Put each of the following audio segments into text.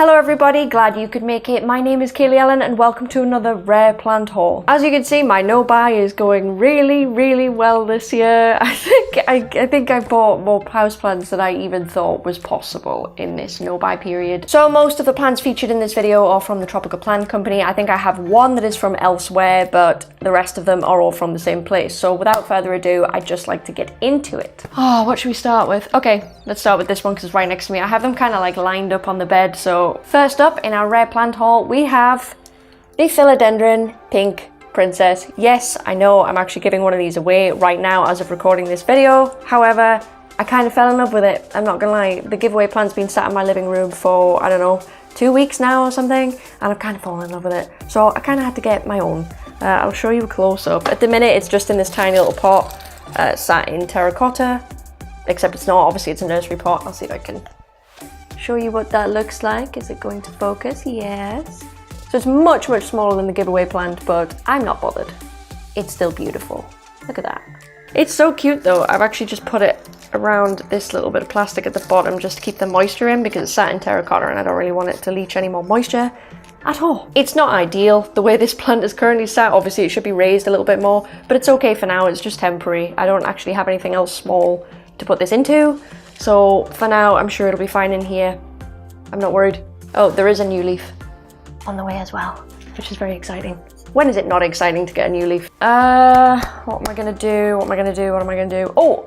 Hello everybody, glad you could make it. My name is Kaylee Ellen and welcome to another rare plant haul. As you can see, my no-buy is going really well this year. I think I bought more houseplants than I even thought was possible in this no-buy period. So most of the plants featured in this video are from the Tropical Plant Company. I think I have one that is from elsewhere, but the rest of them are all from the same place. So without further ado, I'd just like to get into it. Oh, what should we start with? Okay, let's start with this one because it's right next to me. I have them kind of like lined up on the bed, so first up in our rare plant haul, we have the Philodendron Pink Princess. Yes, I know I'm actually giving one of these away right now as of recording this video. However, I kind of fell in love with it. I'm not gonna lie. The giveaway plant's been sat in my living room for, I don't know, 2 weeks now or something, and I've kind of fallen in love with it. So I kind of had to get my own. I'll show you a close-up. At the minute, it's just in this tiny little pot, sat in terracotta, except it's not. Obviously, it's a nursery pot. I'll see if I can show you what that looks like. Is it going to focus? Yes. So it's much smaller than the giveaway plant, but I'm not bothered. It's still beautiful. Look at that. It's so cute though. I've actually just put it around this little bit of plastic at the bottom just to keep the moisture in because it's sat in terracotta and I don't really want it to leach any more moisture at all. It's not ideal the way this plant is currently sat. Obviously it should be raised a little bit more, but it's okay for now. It's just temporary. I don't actually have anything else small to put this into. So for now, I'm sure it'll be fine in here. I'm not worried. Oh, there is a new leaf on the way as well, which is very exciting. When is it not exciting to get a new leaf? What am I gonna do? What am I gonna do? What am I gonna do? Oh,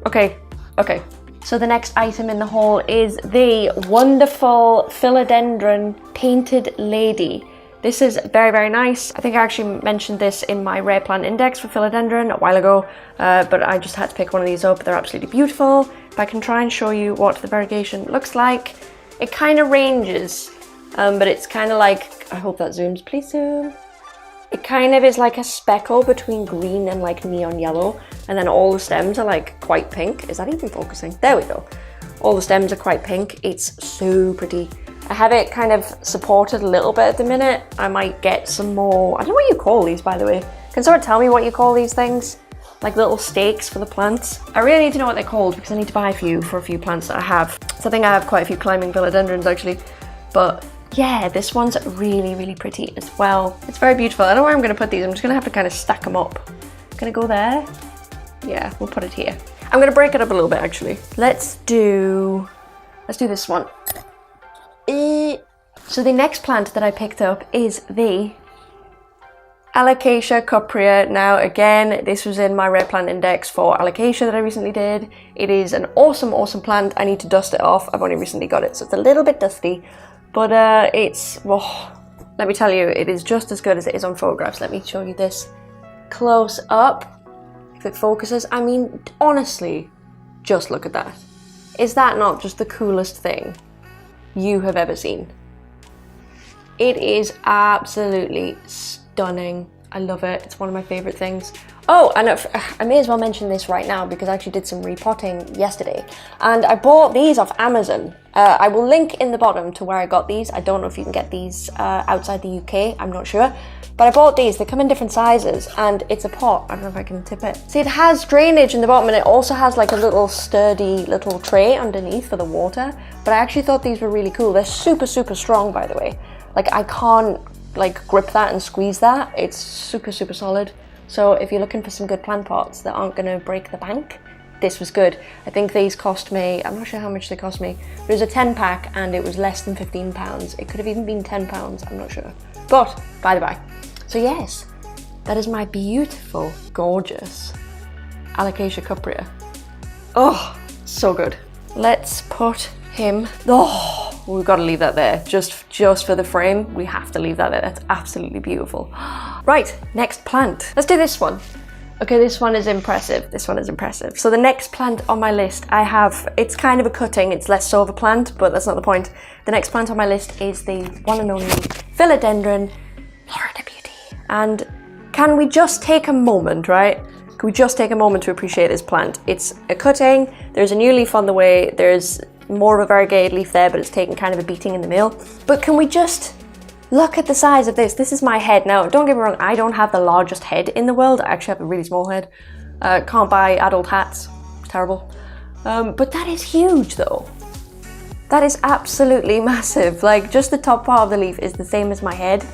okay. So the next item in the haul is the wonderful Philodendron Painted Lady. This is very nice. I think I actually mentioned this in my rare plant index for philodendron a while ago, but I just had to pick one of these up. They're absolutely beautiful. If I can try and show you what the variegation looks like, it kind of ranges, but it's kind of like, I hope that zooms, please zoom. It kind of is like a speckle between green and like neon yellow, and then all the stems are like quite pink. Is that even focusing? There we go. All the stems are quite pink. It's so pretty. I have it kind of supported a little bit at the minute. I might get some more, I don't know what you call these, by the way. Can someone tell me what you call these things? Like little stakes for the plants? I really need to know what they're called because I need to buy a few for a few plants that I have. So I think I have quite a few climbing philodendrons actually. But yeah, this one's really pretty as well. It's very beautiful. I don't know where I'm gonna put these. I'm just gonna have to kind of stack them up. Gonna go there? Yeah, we'll put it here. I'm gonna break it up a little bit actually. Let's do this one. So the next plant that I picked up is the Alocasia cuprea. Now again, this was in my rare plant index for Alocasia that I recently did. It is an awesome plant. I need to dust it off. I've only recently got it, so it's a little bit dusty, but let me tell you, it is just as good as it is on photographs. Let me show you this close up. If it focuses, I mean, honestly, just look at that. Is that not just the coolest thing you have ever seen? It is absolutely stunning. I love it. It's one of my favorite things. Oh, and I may as well mention this right now because I actually did some repotting yesterday and I bought these off Amazon. I will link in the bottom to where I got these. I don't know if you can get these outside the UK, I'm not sure. But I bought these, they come in different sizes and it's a pot. I don't know if I can tip it. See, it has drainage in the bottom and it also has like a little sturdy little tray underneath for the water. But I actually thought these were really cool. They're super strong, by the way. Like I can't like grip that and squeeze that. It's super solid. So if you're looking for some good plant pots that aren't gonna break the bank, this was good. I think these cost me, I'm not sure how much they cost me. It was a 10 pack and it was less than £15. It could have even been £10, I'm not sure. But, by the by. So yes, that is my beautiful, gorgeous Alocasia cuprea. Oh, so good. Let's put him, oh, we've got to leave that there. Just for the frame, we have to leave that there. That's absolutely beautiful. Right, next plant. Let's do this one. Okay, this one is impressive. This one is impressive. So the next plant on my list, I have, it's kind of a cutting, it's less so of a plant, but that's not the point. The next plant on my list is the one and only Philodendron Florida Beauty. And can we just take a moment, right? Can we just take a moment to appreciate this plant? It's a cutting, there's a new leaf on the way, there's more of a variegated leaf there, but it's taken kind of a beating in the middle. But can we just look at the size of this? This is my head. Now, don't get me wrong, I don't have the largest head in the world. I actually have a really small head. Can't buy adult hats, it's terrible. But that is huge though. That is absolutely massive. Like, just the top part of the leaf is the same as my head.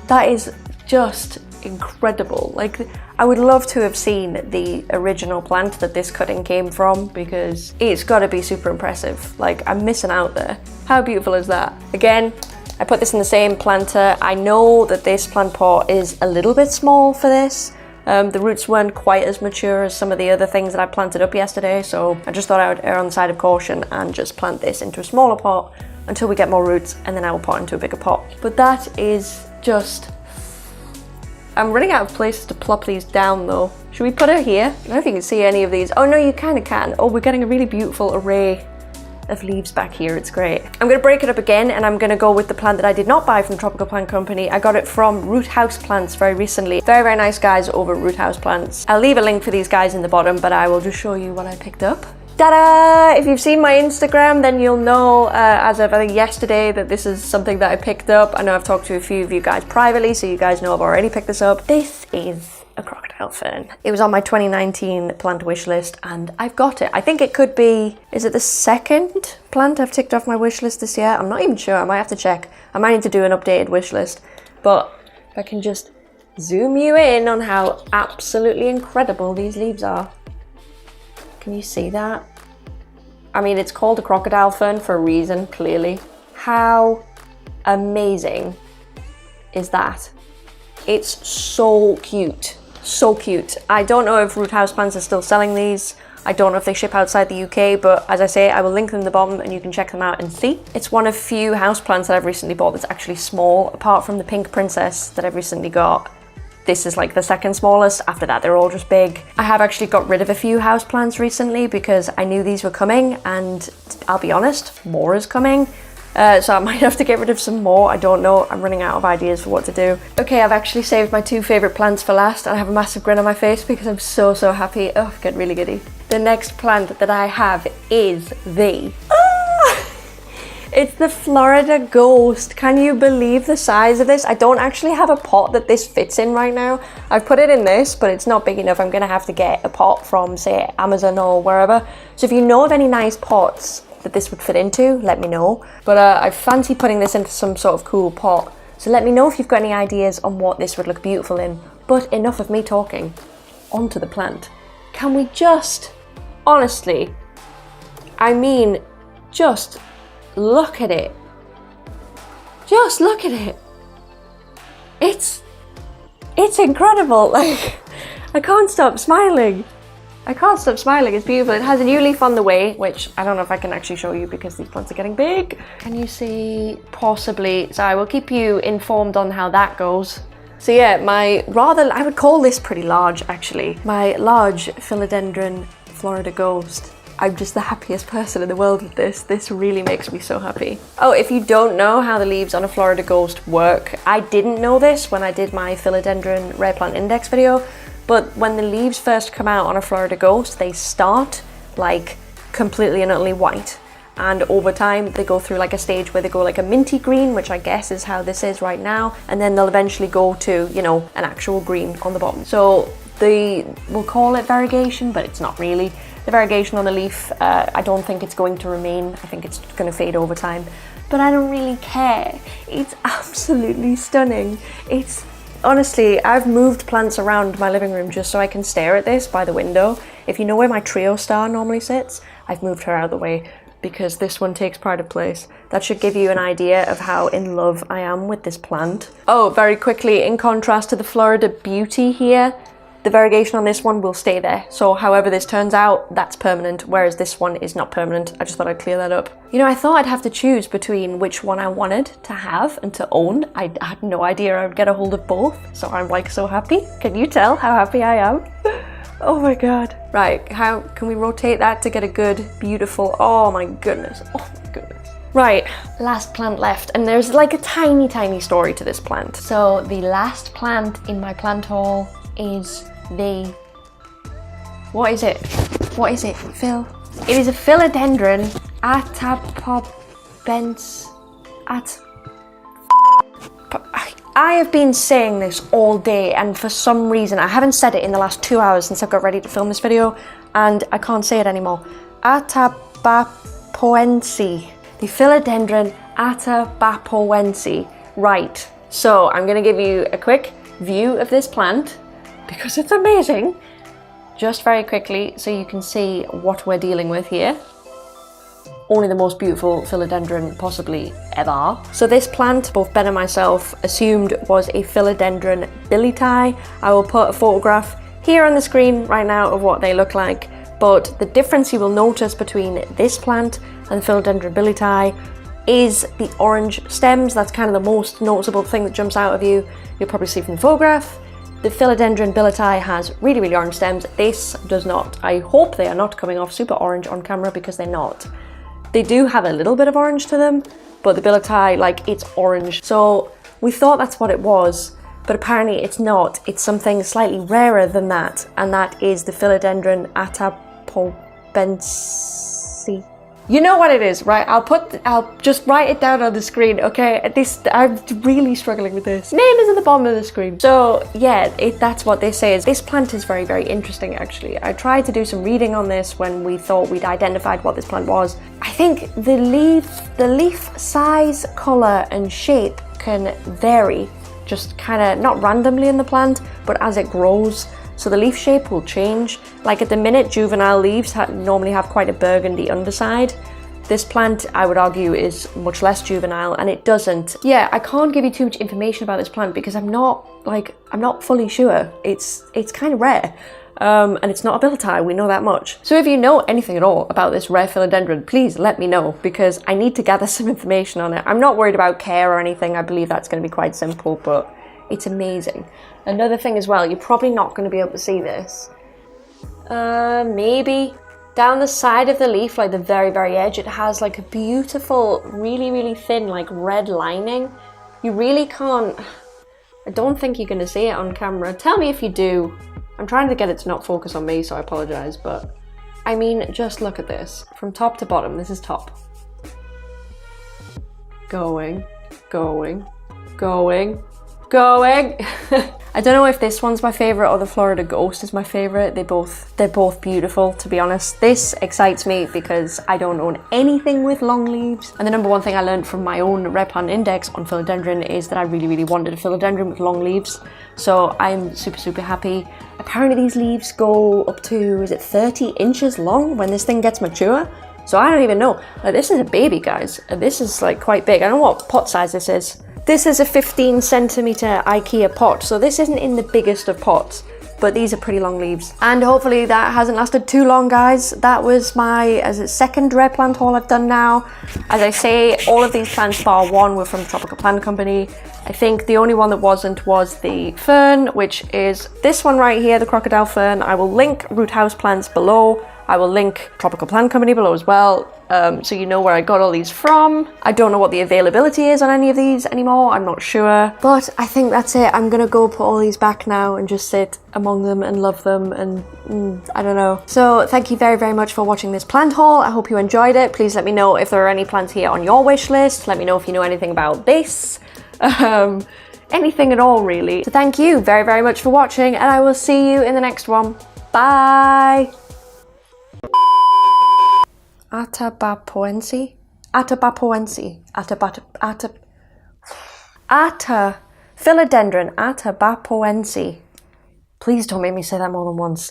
That is just incredible. Like, I would love to have seen the original plant that this cutting came from, because it's got to be super impressive. Like, I'm missing out there. How beautiful is that? Again, I put this in the same planter. I know that this plant pot is a little bit small for this. The roots weren't quite as mature as some of the other things that I planted up yesterday, so I just thought I would err on the side of caution and just plant this into a smaller pot until we get more roots, and then I will pot into a bigger pot. But that is just... I'm running out of places to plop these down though. Should we put her here? I don't know if you can see any of these. Oh no, you kind of can. Oh, we're getting a really beautiful array of leaves back here. It's great. I'm going to break it up again, and I'm going to go with the plant that I did not buy from Tropical Plant Company. I got it from Root Houseplants very recently. Very, very nice guys over at Root Houseplants. I'll leave a link for these guys in the bottom, but I will just show you what I picked up. Ta-da! If you've seen my Instagram, then you'll know as of I think yesterday that this is something that I picked up. I know I've talked to a few of you guys privately, so you guys know I've already picked this up. This is a crocodile fern. It was on my 2019 plant wish list, and I've got it. I think it could be, is it the second plant I've ticked off my wish list this year? I'm not even sure. I might have to check. I might need to do an updated wish list. But if I can just zoom you in on how absolutely incredible these leaves are. Can you see that? I mean, it's called a crocodile fern for a reason, clearly. How amazing is that? It's so cute. So cute. I don't know if Root Houseplants are still selling these. I don't know if they ship outside the UK, but as I say, I will link them in the bottom and you can check them out and see. It's one of few houseplants that I've recently bought that's actually small, apart from the Pink Princess that I've recently got. This is like the second smallest. After that, they're all just big. I have actually got rid of a few houseplants recently because I knew these were coming, and I'll be honest, more is coming. So I might have to get rid of some more. I don't know. I'm running out of ideas for what to do. Okay, I've actually saved my two favorite plants for last, and I have a massive grin on my face because I'm so, so happy. Oh, I get really giddy. The next plant that I have is it's the Florida Ghost. Can you believe the size of this? I don't actually have a pot that this fits in right now. I've put it in this, but it's not big enough. I'm gonna have to get a pot from, say, Amazon or wherever. So if you know of any nice pots that this would fit into, let me know. But I fancy putting this into some sort of cool pot. So let me know if you've got any ideas on what this would look beautiful in. But enough of me talking. Onto the plant. Can we just, honestly, I mean, just look at it. Just look at it. It's incredible. Like, I can't stop smiling. I can't stop smiling. It's beautiful. It has a new leaf on the way, which I don't know if I can actually show you because these plants are getting big. Can you see? Possibly. So I will keep you informed on how that goes. So yeah, I would call this pretty large actually. My large philodendron Florida Ghost. I'm just the happiest person in the world with this. This really makes me so happy. Oh, if you don't know how the leaves on a Florida Ghost work, I didn't know this when I did my philodendron rare plant index video. But when the leaves first come out on a Florida Ghost, they start like completely and utterly white. And over time, they go through like a stage where they go like a minty green, which I guess is how this is right now. And then they'll eventually go to, you know, an actual green on the bottom. So we'll call it variegation, but it's not really. The variegation on the leaf, I don't think it's going to remain. I think it's going to fade over time. But I don't really care. It's absolutely stunning. Honestly, I've moved plants around my living room just so I can stare at this by the window. If you know where my trio star normally sits, I've moved her out of the way because this one takes pride of place. That should give you an idea of how in love I am with this plant. Oh, very quickly, in contrast to the Florida Beauty here, the variegation on this one will stay there. So however this turns out, that's permanent, whereas this one is not permanent. I just thought I'd clear that up. You know, I thought I'd have to choose between which one I wanted to have and to own. I had no idea I would get a hold of both, so I'm like so happy. Can you tell how happy I am? Oh my God. Right, how can we rotate that to get a good, beautiful, oh my goodness, oh my goodness. Right, last plant left, and there's like a tiny, tiny story to this plant. So the last plant in my plant haul is what is it, Phil? It is a philodendron atapobens. I have been saying this all day, and for some reason I haven't said it in the last 2 hours since I got ready to film this video, and I can't say it anymore. Atabapoense. the Philodendron atabapoense. Right, so I'm going to give you a quick view of this plant because it's amazing. Just very quickly so you can see what we're dealing with here. Only the most beautiful philodendron possibly ever. So this plant, both Ben and myself assumed was a Philodendron billeti. I will put a photograph here on the screen right now of what they look like. But the difference you will notice between this plant and Philodendron billeti is the orange stems. That's kind of the most noticeable thing that jumps out of you. You'll probably see from the photograph. The Philodendron billeti has really, really orange stems. This does not. I hope they are not coming off super orange on camera because they're not. They do have a little bit of orange to them, but the billeti, like, it's orange. So we thought that's what it was, but apparently it's not. It's something slightly rarer than that, and that is the Philodendron atabapoense. You know what it is, right? I'll just write it down on the screen, okay? I'm really struggling with this. Name is at the bottom of the screen. So yeah, that's what this is. This plant is very, very interesting actually. I tried to do some reading on this when we thought we'd identified what this plant was. I think the leaf size, color and shape can vary, just kind of not randomly in the plant, but as it grows. So the leaf shape will change. Like at the minute, juvenile leaves normally have quite a burgundy underside. This plant, I would argue, is much less juvenile, and it doesn't. Yeah, I can't give you too much information about this plant because I'm not fully sure. It's kind of rare, and it's not a billeti. We know that much. So if you know anything at all about this rare philodendron, please let me know because I need to gather some information on it. I'm not worried about care or anything. I believe that's going to be quite simple, but it's amazing. Another thing as well, you're probably not going to be able to see this. Maybe down the side of the leaf, like the very, very edge, it has like a beautiful, really, really thin, like red lining. You really can't, I don't think you're going to see it on camera. Tell me if you do. I'm trying to get it to not focus on me, so I apologize, but I mean, just look at this. From top to bottom, this is top. Going. I don't know if this one's my favorite or the Florida Ghost is my favorite. They're both beautiful, to be honest. This excites me because I don't own anything with long leaves. And the number one thing I learned from my own rare plant index on philodendron is that I really, really wanted a philodendron with long leaves. So I'm super, super happy. Apparently these leaves go up to, is it 30 inches long when this thing gets mature? So I don't even know. Like, this is a baby, guys. This is like quite big. I don't know what pot size this is. This is a 15 centimeter IKEA pot, so this isn't in the biggest of pots, but these are pretty long leaves. And hopefully that hasn't lasted too long, guys. That was my second rare plant haul I've done now. As I say, all of these plants bar one were from Tropical Plant Company. I think the only one that wasn't was the fern, which is this one right here, the crocodile fern. I will link Root Houseplants below. I will link Tropical Plant Company below as well, so you know where I got all these from. I don't know what the availability is on any of these anymore, I'm not sure. But I think that's it. I'm gonna go put all these back now and just sit among them and love them and I don't know. So thank you very, very much for watching this plant haul. I hope you enjoyed it. Please let me know if there are any plants here on your wish list. Let me know if you know anything about this. Anything at all, really. So thank you very, very much for watching, and I will see you in the next one. Bye! Philodendron atabapoense. Please don't make me say that more than once.